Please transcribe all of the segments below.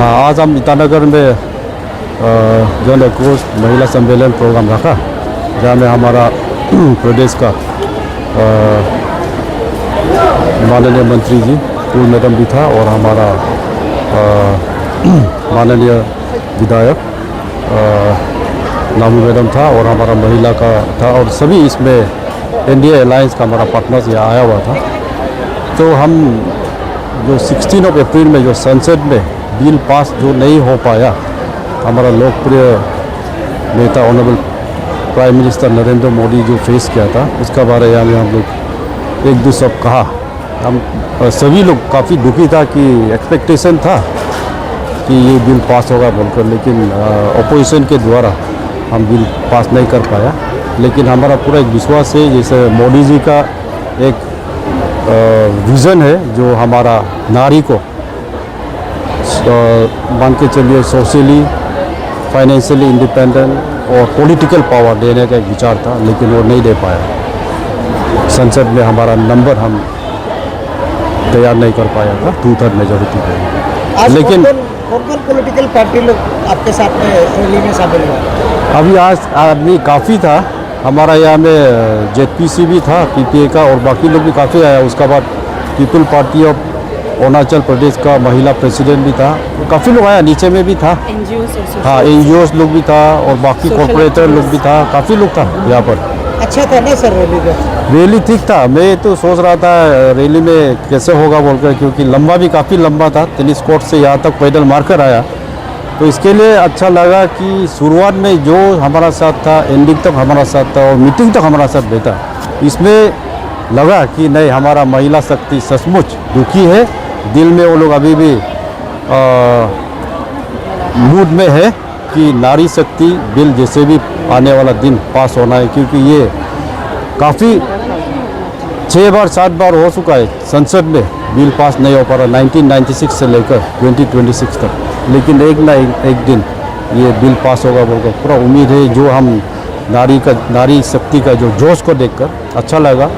आज हम ईटानगर में जन एकोस महिला सम्मेलन प्रोग्राम रखा, जहाँ में हमारा प्रदेश का माननीय मंत्री जी पूर्व मैडम भी था और हमारा माननीय विधायक नामू मैडम था और हमारा महिला का था और सभी इसमें एनडीए अलायंस का हमारा पार्टनर्स यहाँ आया हुआ था। तो हम जो 16 अप्रैल में जो संसद में बिल पास जो नहीं हो पाया, हमारा लोकप्रिय नेता honourable prime minister Narendra Modi जो फेस किया था, उसका बारे में हम लोग एक दो सब कहा। हम सभी लोग काफ़ी दुखी था कि एक्सपेक्टेशन था कि ये बिल पास होगा बोलकर, लेकिन अपोजिशन के द्वारा हम बिल पास नहीं कर पाया। लेकिन हमारा पूरा एक विश्वास है, जैसे मोदी जी का एक विज़न है जो हमारा नारी को मान के चलिए सोशली फाइनेंशियली इंडिपेंडेंट और पॉलिटिकल पावर देने का एक विचार था, लेकिन वो नहीं दे पाया। संसद में हमारा नंबर हम तैयार नहीं कर पाया था 2/3 मेजॉरिटी पे। लेकिन कौन पॉलिटिकल पार्टी लोग आपके साथ में रैली में शामिल हुआ? अभी आज आदमी काफ़ी था, हमारा यहाँ में जेपीसी भी था, पीपीए का, और बाकी लोग भी काफ़ी आया। उसका बाद people party of Arunachal Pradesh का महिला प्रेसिडेंट भी था, काफ़ी लोग आया। नीचे में भी था, हाँ एनजीओस लोग भी था और बाकी कॉर्पोरेटर लोग भी था, काफ़ी लोग था यहाँ पर। अच्छा था ना सर रैली का? रैली ठीक था। मैं तो सोच रहा था रैली में कैसे होगा बोलकर, क्योंकि लंबा भी काफ़ी लंबा था, टेनिस कोर्ट से यहाँ तक पैदल मारकर आया। तो इसके लिए अच्छा लगा कि शुरुआत में जो हमारा साथ था, एंडिंग तक हमारा साथ था और मीटिंग तक हमारा साथ बैठा। इसमें लगा कि नहीं, हमारा महिला शक्ति सचमुच दुखी है, दिल में वो लोग अभी भी मूड में है कि नारी शक्ति बिल जैसे भी आने वाला दिन पास होना है, क्योंकि ये काफ़ी 6 बार 7 बार हो चुका है संसद में बिल पास नहीं हो पा रहा, 1996 से लेकर 2026 तक। लेकिन एक ना एक दिन ये बिल पास होगा बोलकर पूरा उम्मीद है। जो हम नारी शक्ति का जो जोश को देखकर अच्छा लगा।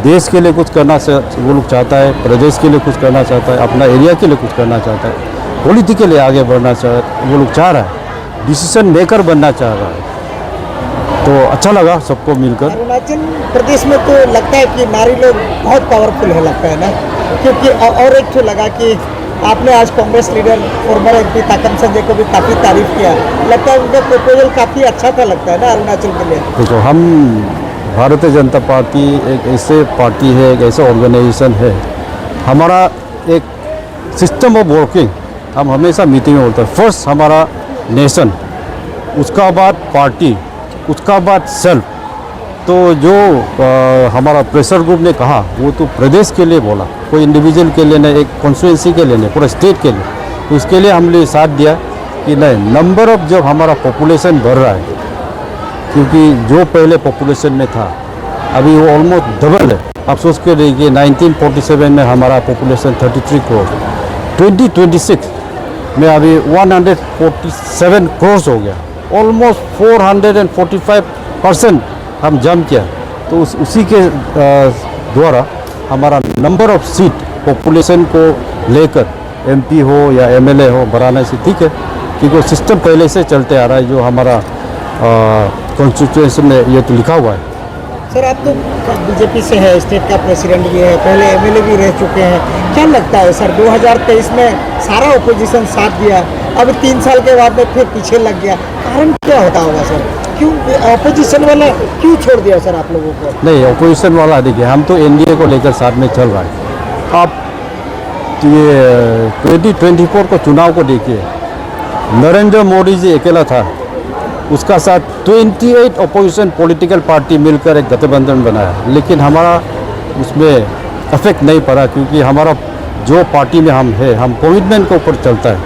देश के लिए कुछ करना वो लोग चाहता है, प्रदेश के लिए कुछ करना चाहता है, अपना एरिया के लिए कुछ करना चाहता है, पॉलिटिकली आगे बढ़ना वो लोग चाह रहा है, डिसीजन मेकर बनना चाह रहा है। तो अच्छा लगा सबको मिलकर। अरुणाचल प्रदेश में तो लगता है कि नारी लोग बहुत पावरफुल है, लगता है ना, क्योंकि और एक तो लगा कि आपने आज Congress leader farmer MP Takam Sanjay को भी काफ़ी तारीफ किया, लगता है उनका प्रपोजल काफ़ी अच्छा था, लगता है ना अरुणाचल के लिए। देखो, हम भारतीय जनता पार्टी एक ऐसे पार्टी है, एक ऐसा ऑर्गेनाइजेशन है, हमारा एक सिस्टम ऑफ वर्किंग हम हमेशा मीटिंग में बोलते हैं। फर्स्ट हमारा नेशन, उसका बाद पार्टी, उसका बाद सेल्फ। तो जो हमारा प्रेशर ग्रुप ने कहा वो तो प्रदेश के लिए बोला, कोई इंडिविजुअल के लिए नहीं, एक कॉन्स्टिट्यूंसी के लिए नहीं, पूरा स्टेट के लिए। तो उसके लिए हमने साथ दिया कि नहीं, नंबर ऑफ जब हमारा पॉपुलेशन बढ़ रहा है, क्योंकि जो पहले पॉपुलेशन में था अभी वो ऑलमोस्ट डबल है। आप सोच के देखिए 1947 में हमारा पॉपुलेशन 33 करोड़, 2026 में अभी 147 करोड़ हो गया, ऑलमोस्ट 445% हम जंप किया। तो उसी के द्वारा हमारा नंबर ऑफ सीट पॉपुलेशन को लेकर एमपी हो या एमएलए हो बढ़ाने से ठीक है, क्योंकि वो सिस्टम पहले से चलते आ रहा है, जो हमारा कॉन्स्टिट्यूशन में ये तो लिखा हुआ है। सर आप तो बीजेपी से है, स्टेट का प्रेसिडेंट भी है, पहले एमएलए भी रह चुके हैं, क्या लगता है सर 2023 में सारा ओपोजिशन साथ दिया, अब 3 साल के बाद में फिर पीछे लग गया, कारण क्या होता होगा सर? क्यों अपोजिशन वाला क्यों छोड़ दिया सर आप लोगों को? नहीं, अपोजिशन वाला देखिए, हम तो एनडीए को लेकर साथ में चल रहा है। आप ये 2024 को चुनाव को देखिए, नरेंद्र मोदी जी अकेला था, उसका साथ 28 अपोजिशन पॉलिटिकल पार्टी मिलकर एक गठबंधन बनाया, लेकिन हमारा उसमें इफेक्ट नहीं पड़ा, क्योंकि हमारा जो पार्टी में हम है, हम कमिटमेंट के ऊपर चलता है।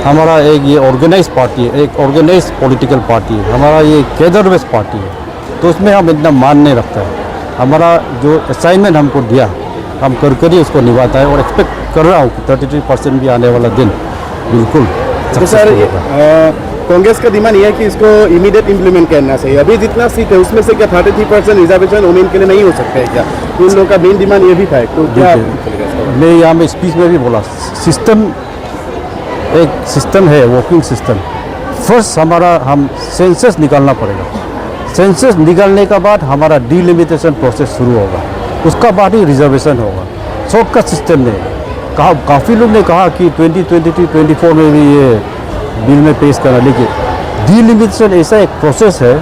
हमारा एक ये ऑर्गेनाइज पार्टी है, एक ऑर्गेनाइज पॉलिटिकल पार्टी है, हमारा ये केडर बेस्ड पार्टी है, तो उसमें हम इतना मान नहीं रखता है। हमारा जो असाइनमेंट हमको दिया हम कर ही उसको निभाता है, और एक्सपेक्ट कर रहा हूँ कि 33% भी आने वाला दिन बिल्कुल। तो सर कांग्रेस का डिमांड यह है कि इसको इमीडिएट इम्प्लीमेंट करना चाहिए। अभी जितना सीट है उसमें से क्या 33% रिजर्वेशन वुमेन के लिए नहीं हो सकता है क्या? उन लोगों का मेन डिमांड ये भी था, तो क्या मैं यहाँ में स्पीच में भी बोला, सिस्टम एक सिस्टम है, वर्किंग सिस्टम। फर्स्ट हम सेंसस निकालना पड़ेगा। सेंसस निकालने के बाद हमारा डिलिमिटेशन प्रोसेस शुरू होगा, उसका बाद ही रिजर्वेशन होगा। शॉर्टकट सिस्टम नहीं। काफ़ी लोग ने कहा कि 2023-24 में भी ये बिल में पेश करना, लेकिन डिलिमिटेशन ऐसा एक प्रोसेस है,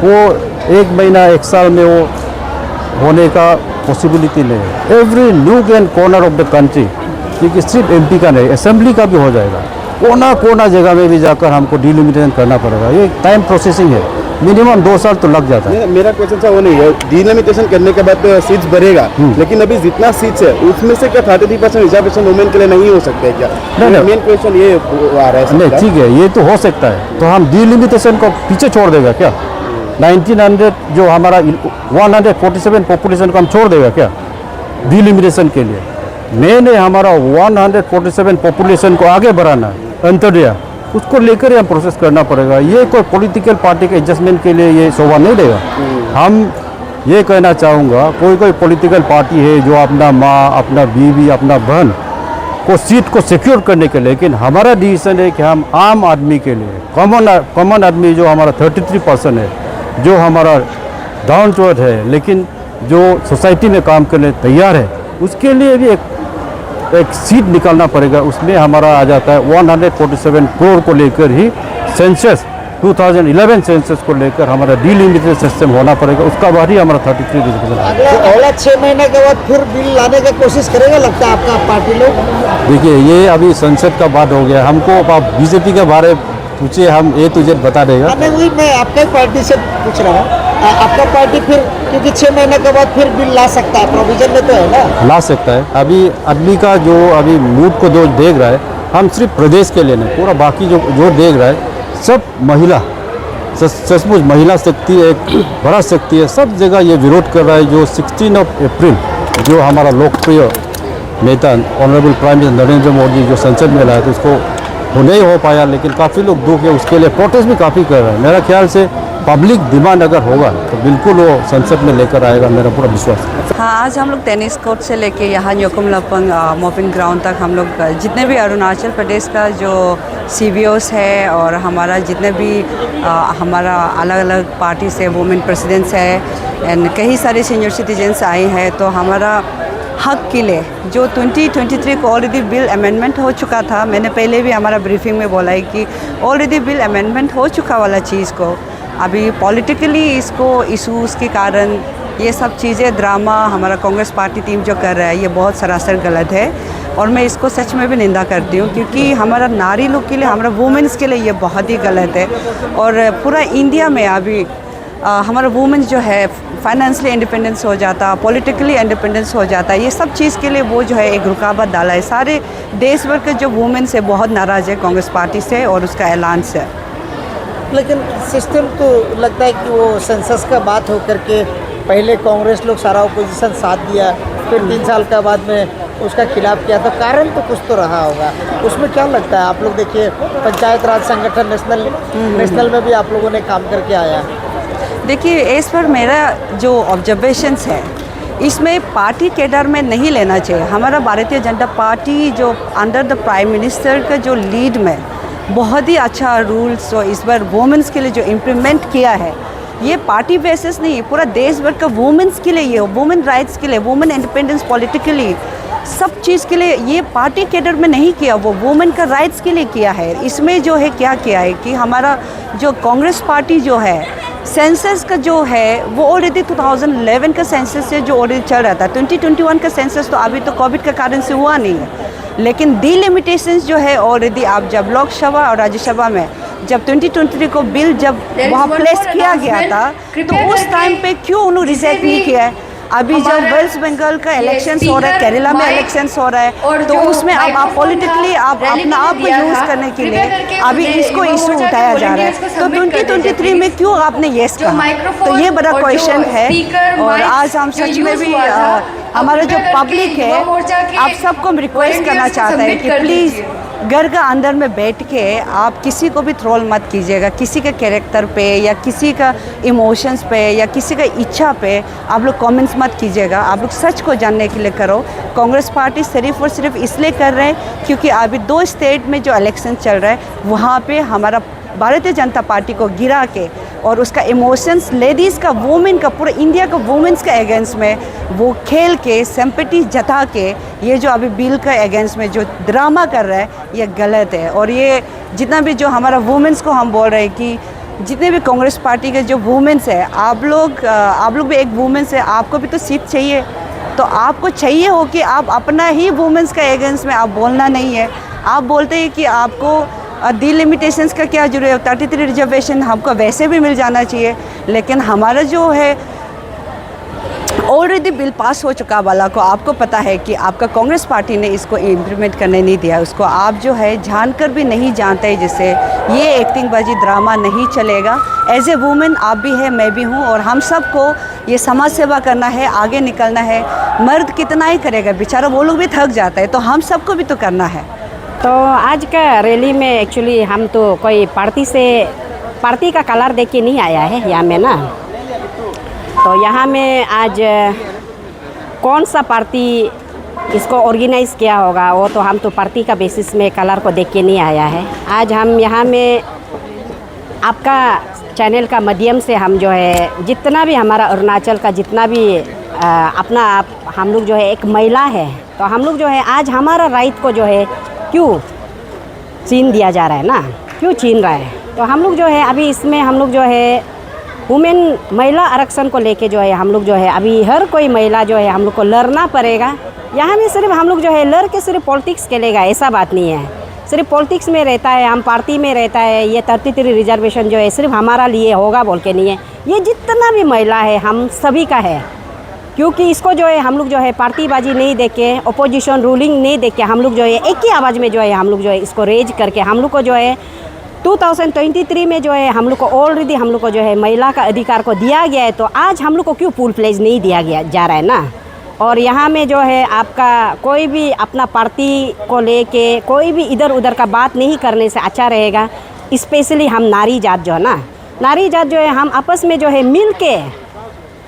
वो 1 महीना 1 साल में वो होने का पॉसिबिलिटी नहीं है। Every nook and corner of the country, क्योंकि सिर्फ एमपी का नहीं, असेंबली का भी हो जाएगा। कोना कोना जगह में भी जाकर हमको डिलिमिटेशन करना पड़ेगा। ये टाइम प्रोसेसिंग है, मिनिमम 2 साल तो लग जाता है। मेरा क्वेश्चन था वो नहीं है, डिलिमिटेशन करने के बाद सीट्स बढ़ेगा, लेकिन अभी जितना सीट्स है उसमें से क्या 33% रिजर्वेशन वुमेन के लिए नहीं हो सकते है क्या? नहीं। मेन क्वेश्चन ये आ रहा है। नहीं, ठीक है, ये तो हो सकता है। तो हम डिलिमिटेशन को पीछे छोड़ देगा क्या? 1900 जो हमारा 147 पॉपुलेशन को हम छोड़ देगा क्या डिलिमिटेशन के लिए? मैंने हमारा 147 पॉपुलेशन को आगे बढ़ाना है, अंतर्या उसको लेकर हम प्रोसेस करना पड़ेगा। ये कोई पॉलिटिकल पार्टी के एडजस्टमेंट के लिए ये शोभा नहीं देगा। हम ये कहना चाहूँगा, कोई पॉलिटिकल पार्टी है जो अपना माँ, अपना बीवी, अपना बहन को सीट को सिक्योर करने के लिए, लेकिन हमारा डिसीजन है कि हम आम आदमी के लिए, कॉमन आदमी जो हमारा 33% है, जो हमारा डाउन टू अर्थ है, लेकिन जो सोसाइटी में काम करने तैयार है, उसके लिए भी एक सीट निकालना पड़ेगा। उसमें हमारा आ जाता है 147 करोड़ को लेकर ही सेंसस 2011 सेंसस को लेकर हमारा डिलिमिटेड सिस्टम होना पड़ेगा। उसका बाद ही हमारा 33 रिजर्वेशन। अगला 6 महीने के बाद फिर बिल लाने की कोशिश करेगा लगता है आपका पार्टी लोग? देखिए, ये अभी संसद का बात हो गया। हमको आप बीजेपी के बारे पूछिए, हम ए टू जेड बता देगा। नहीं, वही मैं आपके पार्टी से पूछ रहा हूँ। आपका पार्टी फिर, क्योंकि 6 महीने के बाद फिर बिल ला सकता है, प्रोविजन में तो है ना? ला सकता है। अभी आदमी का जो अभी मूड को जो देख रहा है, हम सिर्फ प्रदेश के लिए नहीं, पूरा बाकी जो देख रहा है, सब महिला, सचमुच महिला शक्ति एक बड़ा शक्ति है। सब जगह ये विरोध कर रहा है। जो 16 अप्रैल जो हमारा लोकप्रिय नेता honourable prime minister Narendra Modi जो संसद में लाया था, उसको वो नहीं हो पाया, लेकिन काफ़ी लोग दुख है, उसके लिए प्रोटेस्ट भी काफ़ी कर रहे हैं। मेरा ख्याल से पब्लिक डिमांड अगर होगा तो बिल्कुल वो संसद में लेकर आएगा, मेरा पूरा विश्वास है। हाँ, आज हम लोग टेनिस कोर्ट से लेके यहाँ न्योकुमलापंग मोपिन ग्राउंड तक हम लोग जितने भी अरुणाचल प्रदेश का जो CBOs है और हमारा जितने भी हमारा अलग अलग पार्टी से वुमेन प्रेसिडेंट्स है एंड कई सारे सीनियर सिटीजन्स आए हैं, तो हमारा हक के लिए जो 2023 को ऑलरेडी बिल अमेंडमेंट हो चुका था। मैंने पहले भी हमारा ब्रीफिंग में बोला है कि ऑलरेडी बिल अमेंडमेंट हो चुका वाला चीज़ को अभी पॉलिटिकली इसको इशूज़ के कारण ये सब चीज़ें ड्रामा हमारा कांग्रेस पार्टी टीम जो कर रहा है, ये बहुत सरासर गलत है और मैं इसको सच में भी निंदा करती हूँ, क्योंकि हमारा नारी लोग के लिए, हमारा वुमेन्स के लिए ये बहुत ही गलत है। और पूरा इंडिया में अभी हमारा वुमेन्स जो है फाइनेंशियली इंडिपेंडेंस हो जाता, पॉलिटिकली इंडिपेंडेंस हो जाता, ये सब चीज़ के लिए वो जो है एक रुकावट डाला है। सारे देश भर के जो वुमेन्स है बहुत नाराज़ है कांग्रेस पार्टी से और उसका ऐलान से। लेकिन सिस्टम तो लगता है कि वो सेंसस का बात हो करके पहले कांग्रेस लोग सारा ओपोजिशन साथ दिया, फिर 3 साल के बाद में उसका खिलाफ किया, तो कारण तो कुछ तो रहा होगा। उसमें क्या लगता है? आप लोग देखिए, पंचायत राज संगठन नेशनल में भी आप लोगों ने काम करके आया। देखिए, इस पर मेरा जो ऑब्जर्वेशंस है, इसमें पार्टी कैडर में नहीं लेना चाहिए। हमारा भारतीय जनता पार्टी जो अंडर द प्राइम मिनिस्टर का जो लीड में बहुत ही अच्छा रूल्स और इस बार वुमेन्स के लिए जो इम्प्लीमेंट किया है, ये पार्टी बेसिस नहीं है, पूरा देश भर का वुमेन्स के लिए, ये वुमेन राइट्स के लिए, वुमेन इंडिपेंडेंस, पॉलिटिकली सब चीज़ के लिए ये पार्टी कैडर में नहीं किया, वो वुमेन का राइट्स के लिए किया है। इसमें जो है क्या किया है कि हमारा जो कांग्रेस पार्टी जो है सेंसस का जो है वो ऑलरेडी 2011 का सेंसस से जो ऑलरेडी चल रहा था, 2021 का सेंसस तो अभी तो कोविड के कारण से हुआ नहीं है, लेकिन डिलिमिटेशंस जो है ऑलरेडी आप जब लोकसभा और राज्यसभा में जब 2023 को बिल जब वहाँ प्लेस किया गया था, तो उस टाइम पे क्यों उन्होंने रिजेक्ट नहीं किया है? अभी जब वेस्ट बंगाल का इलेक्शंस हो रहा है, केरला में इलेक्शंस हो रहा है, तो उसमें अब आप पॉलिटिकली आप अपना आप को यूज़ करने के लिए अभी इसको इशू उठाया जा रहा है। तो 2023 में क्यों आपने येस कहा? तो ये बड़ा क्वेश्चन है। और आज हम सच में भी हमारा जो पब्लिक है, आप सबको हम रिक्वेस्ट करना चाहते हैं कि प्लीज़ घर का अंदर में बैठ के आप किसी को भी ट्रोल मत कीजिएगा, किसी के कैरेक्टर पे या किसी का इमोशंस पे या किसी का इच्छा पे आप लोग कमेंट्स मत कीजिएगा। आप लोग सच को जानने के लिए करो। कांग्रेस पार्टी सिर्फ और सिर्फ इसलिए कर रहे हैं क्योंकि अभी 2 स्टेट में जो इलेक्शन चल रहा है वहाँ पे हमारा भारतीय जनता पार्टी को गिरा के और उसका इमोशंस लेडीज़ का, वुमेन का, पूरा इंडिया का वुमेन्स का अगेंस्ट में वो खेल के सिंपैथी जता के ये जो अभी बिल का अगेंस्ट में जो ड्रामा कर रहा है ये गलत है। और ये जितना भी जो हमारा वुमेन्स को हम बोल रहे हैं कि जितने भी कांग्रेस पार्टी के जो वुमेन्स है, आप लोग भी एक वुमेन्स है, आपको भी तो सीट चाहिए। तो आपको चाहिए हो कि आप अपना ही वुमेन्स का अगेंस्ट में आप बोलना नहीं है। आप बोलते हैं कि आपको डिलिमिटेशंस का क्या जरूरत है, 33 रिजर्वेशन हमको वैसे भी मिल जाना चाहिए, लेकिन हमारा जो है ऑलरेडी बिल पास हो चुका वाला को आपको पता है कि आपका कांग्रेस पार्टी ने इसको इम्प्लीमेंट करने नहीं दिया। उसको आप जो है जानकर भी नहीं जानते, जिससे ये एक्टिंगबाजी ड्रामा नहीं चलेगा। एज ए वुमेन आप भी है, मैं भी हूँ, और हम सबको ये समाज सेवा करना है, आगे निकलना है। मर्द कितना ही करेगा बेचारा, वो लोग भी थक जाता है, तो हम सबको भी तो करना है। तो आज का रैली में एक्चुअली हम तो कोई पार्टी का कलर देख के नहीं आया है यहाँ में ना। तो यहाँ में आज कौन सा पार्टी इसको ऑर्गेनाइज़ किया होगा वो तो हम तो पार्टी का बेसिस में कलर को देख के नहीं आया है। आज हम यहाँ में आपका चैनल का माध्यम से हम जो है जितना भी हमारा अरुणाचल का जितना भी अपना आप हम लोग जो है एक महिला है, तो हम लोग जो है आज हमारा राइट को जो है क्यों छीन दिया जा रहा है ना, क्यों छीन रहा है। तो हम लोग जो है अभी इसमें हम लोग जो है वुमेन महिला आरक्षण को लेके जो है हम लोग जो है अभी हर कोई महिला जो है हम लोग को लड़ना पड़ेगा। यहाँ में सिर्फ हम लोग जो है लड़ के सिर्फ पॉलिटिक्स खेलेगा ऐसा बात नहीं है। सिर्फ पॉलिटिक्स में रहता है, हम पार्टी में रहता है, ये 33 रिजर्वेशन जो है सिर्फ हमारा लिए होगा बोल के नहीं है। ये जितना भी महिला है हम सभी का है, क्योंकि इसको जो है हम लोग जो है पार्टीबाजी नहीं देख के, अपोजिशन रूलिंग नहीं देख के, हम लोग जो है एक ही आवाज़ में जो है हम लोग जो है इसको रेज करके हम लोग को जो है 2023 में जो है हम लोग को ऑलरेडी हम लोग को जो है महिला का अधिकार को दिया गया है। तो आज हम लोग को क्यों फुल प्लेज नहीं दिया गया जा रहा है ना। और यहाँ में जो है आपका कोई भी अपना पार्टी को लेके कोई भी इधर उधर का बात नहीं करने से अच्छा रहेगा। स्पेशली हम नारी जात जो है ना, नारी जात जो है हम आपस में जो है मिल के,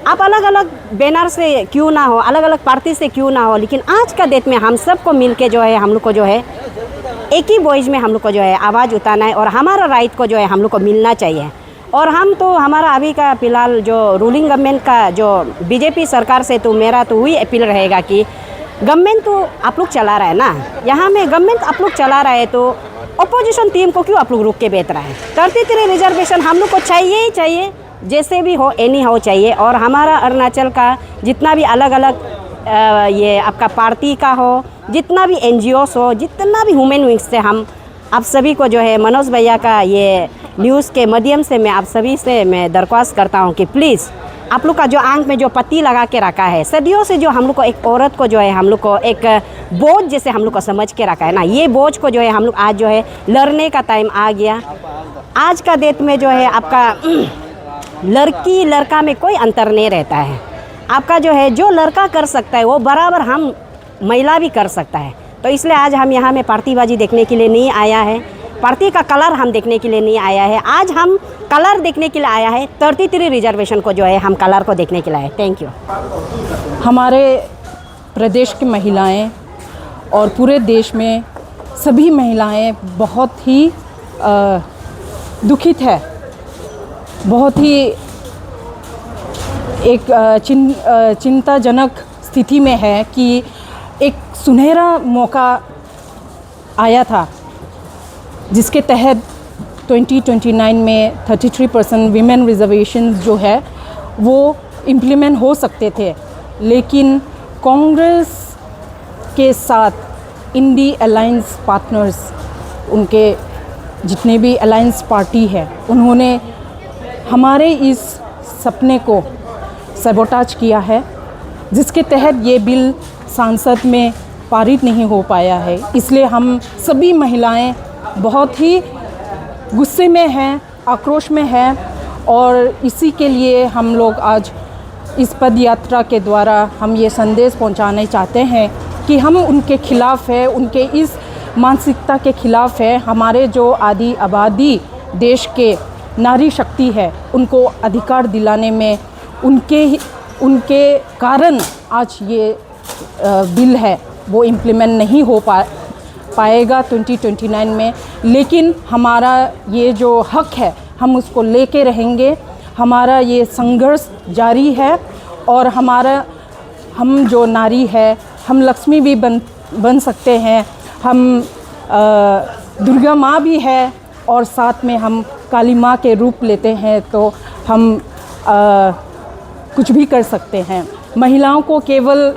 आप अलग अलग बैनर से क्यों ना हो, अलग अलग पार्टी से क्यों ना हो, लेकिन आज का डेट में हम सबको मिल के जो है हम लोग को जो है एक ही वॉइस में हम लोग को जो है आवाज़ उठाना है और हमारा राइट को जो है हम लोग को मिलना चाहिए। और हम तो हमारा अभी का फ़िलहाल जो रूलिंग गवर्नमेंट का जो बीजेपी सरकार से तो मेरा तो वही अपील रहेगा कि गवर्नमेंट तो आप लोग चला रहा है ना, यहाँ में गवर्नमेंट आप लोग चला रहा है तो अपोजिशन टीम को क्यों आप लोग रुक के बैठ रहा है। 33 रिजर्वेशन हम लोग को चाहिए ही चाहिए, जैसे भी हो एनी हो चाहिए। और हमारा अरुणाचल का जितना भी अलग अलग ये आपका पार्टी का हो, जितना भी NGOs हो, जितना भी ह्यूमन विंग्स से हम आप सभी को जो है मनोज भैया का ये न्यूज़ के माध्यम से मैं आप सभी से मैं दरख्वास्त करता हूँ कि प्लीज़ आप लोग का जो आंख में जो पत्ती लगा के रखा है, सदियों से जो हम लोग को एक औरत को जो है हम लोग को एक बोझ जैसे हम लोग को समझ के रखा है ना, ये बोझ को जो है हम लोग आज जो है लड़ने का टाइम आ गया। आज का डेट में जो है आपका लड़की लड़का में कोई अंतर नहीं रहता है। आपका जो है जो लड़का कर सकता है वो बराबर हम महिला भी कर सकता है। तो इसलिए आज हम यहाँ में पार्टीबाजी देखने के लिए नहीं आया है, पार्टी का कलर हम देखने के लिए नहीं आया है। आज हम कलर देखने के लिए आया है, 33 रिजर्वेशन को जो है हम कलर को देखने के लिए आए। Thank you. हमारे प्रदेश की महिलाएं और पूरे देश में सभी महिलाएं बहुत ही दुखित है, बहुत ही एक चिंताजनक स्थिति में है कि एक सुनहरा मौका आया था जिसके तहत 2029 में 33% वीमेन रिजर्वेशन जो है वो इम्प्लीमेंट हो सकते थे, लेकिन कांग्रेस के साथ इंडी अलायंस पार्टनर्स, उनके जितने भी अलायंस पार्टी है, उन्होंने हमारे इस सपने को सबोटाज किया है, जिसके तहत ये बिल संसद में पारित नहीं हो पाया है। इसलिए हम सभी महिलाएं बहुत ही गुस्से में हैं, आक्रोश में हैं और इसी के लिए हम लोग आज इस पद यात्रा के द्वारा हम ये संदेश पहुंचाने चाहते हैं कि हम उनके खिलाफ़ है, उनके इस मानसिकता के खिलाफ़ है। हमारे जो आदि आबादी देश के नारी शक्ति है, उनको अधिकार दिलाने में उनके कारण आज ये बिल है वो इम्प्लीमेंट नहीं हो पाएगा 2029 में। लेकिन हमारा ये जो हक है हम उसको लेके रहेंगे। हमारा ये संघर्ष जारी है और हम जो नारी है, हम लक्ष्मी भी बन सकते हैं, हम दुर्गा माँ भी है और साथ में हम काली माँ के रूप लेते हैं, तो हम कुछ भी कर सकते हैं। महिलाओं को केवल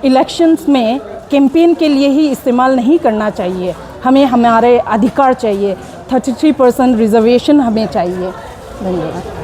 इलेक्शंस में कैंपेन के लिए ही इस्तेमाल नहीं करना चाहिए, हमें हमारे अधिकार चाहिए। 33% रिजर्वेशन हमें चाहिए। धन्यवाद।